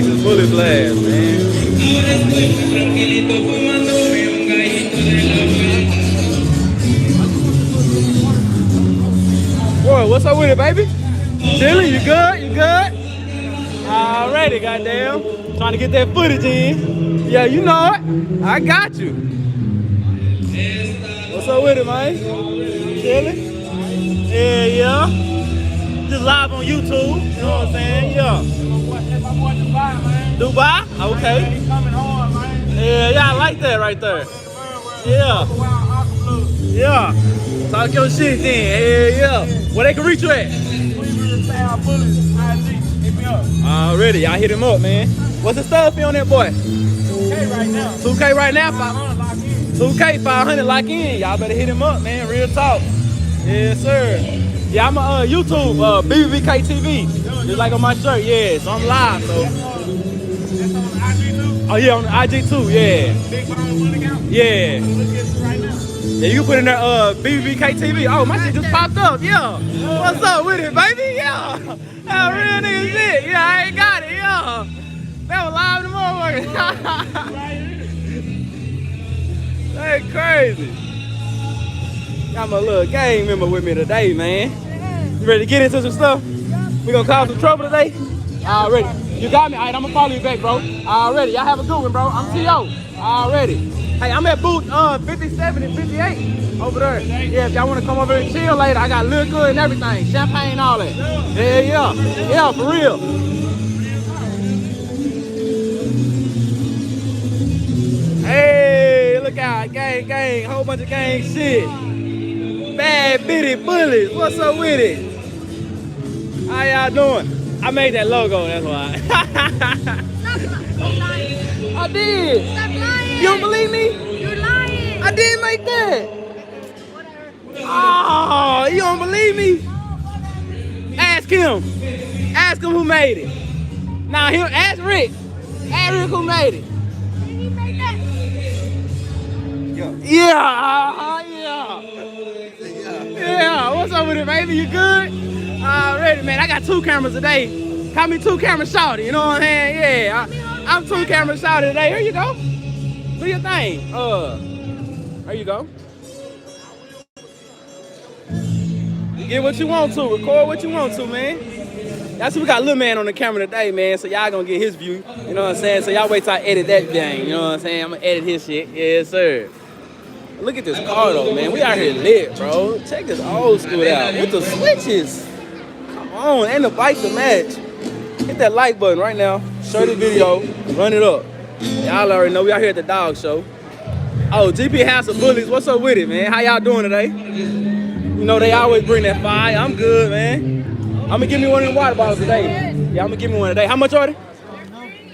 Texas Bullet Blast, man. Boy, what's up with it, baby? Chilling, you good? You good? Already, goddamn. Trying to get that footage in. Yeah, you know it. I got you. What's up with it, man? Chilling? Yeah, yeah. Just live on YouTube. You know what I'm saying? Yeah. My boy Dubai, man. Dubai? Okay. He coming hard, man. Yeah, I like that right there. Yeah. Yeah. Talk your shit then. Yeah. Where they can reach you at? Already, y'all hit him up, man. What's the stuff fee on that boy? 2K right now. 2K right now? 500 lock in. 2K, 500 lock in. Y'all better hit him up, man. Real talk. Yes, sir. Yeah, I'm on YouTube, BBBK TV. Just like on my shirt, yeah. So I'm live, so. That's on IG too? Oh, yeah, on the IG too, yeah. Big Bone Money Count? Yeah. Look at it right now. Yeah, you can put in there BBBK TV. Oh, my shit just popped up. Yeah. What's up with it, baby? Yeah. That real nigga shit. Yeah, I ain't got it. Yeah. That was live in the motherfucker. That's crazy. Got my little gang member with me today, man. You ready to get into some stuff? We gonna cause some trouble today? Already. You got me? All right, I'm gonna follow you back, bro. Already. Y'all have a good one, bro. I'm T.O. Already. Hey, I'm at booth 57 and 58 over there. Yeah, if y'all want to come over and chill later, I got Lil Good and everything. Champagne, all that. Yeah, yeah. Yeah, for real. Hey, look out. Gang, gang. Whole bunch of gang shit. Bad bitty bullies. What's up with it? How y'all doing? I made that logo, that's why. Stop lying. I did. Stop lying. You don't believe me? You're lying. I did make that. Whatever. Oh, you don't believe me? Ask him. Ask him who made it. Nah, him. Ask Rick. Ask Rick who made it. Did he make that? Yeah. Yeah. What's up with it, baby? You good? Already, man. I got 2 cameras today. Call me 2 camera shorty. You know what I'm saying? Yeah. I'm 2 camera shorty today. Here you go. Do your thing. There you go. You get what you want to. Record what you want to, man. That's what we got Lil Man on the camera today, man. So y'all gonna get his view. You know what I'm saying? So y'all wait till I edit that thing. You know what I'm saying? I'm gonna edit his shit. Yes, sir. Look at this car though, man. We out here lit, bro. Check this old school out with the switches. Come on, and the bike to match. Hit that like button right now. Share the video. Run it up. Y'all already know we out here at the dog show. Oh, GP House of Bullies. What's up with it, man? How y'all doing today? You know they always bring that fire. I'm good, man. I'm gonna give me one of them water bottles today. Yeah, I'm gonna give me one today. How much are they?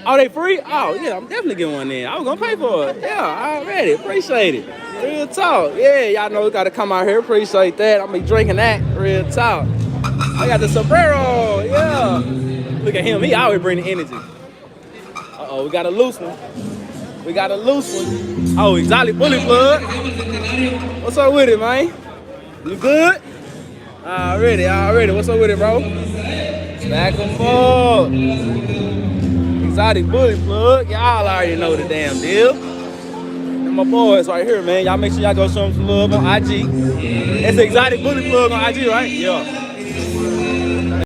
Oh, they free? Oh, yeah, I'm definitely getting one in. I was gonna pay for it. Yeah, already. Appreciate it. Real talk. Yeah, y'all know we gotta come out here. Appreciate that. I'm gonna be drinking that. Real talk. I got the sombrero. Yeah. Look at him. He always bring the energy. Uh-oh, we got a loose one. We got a loose one. Oh, exotic bullet plug. What's up with it, man? You good? Already. What's up with it, bro? Back and forth. Exotic bullet plug. Y'all already know the damn deal. And my boys right here, man. Y'all make sure y'all go show them some love on IG. It's exotic bullet plug on IG, right? Yeah.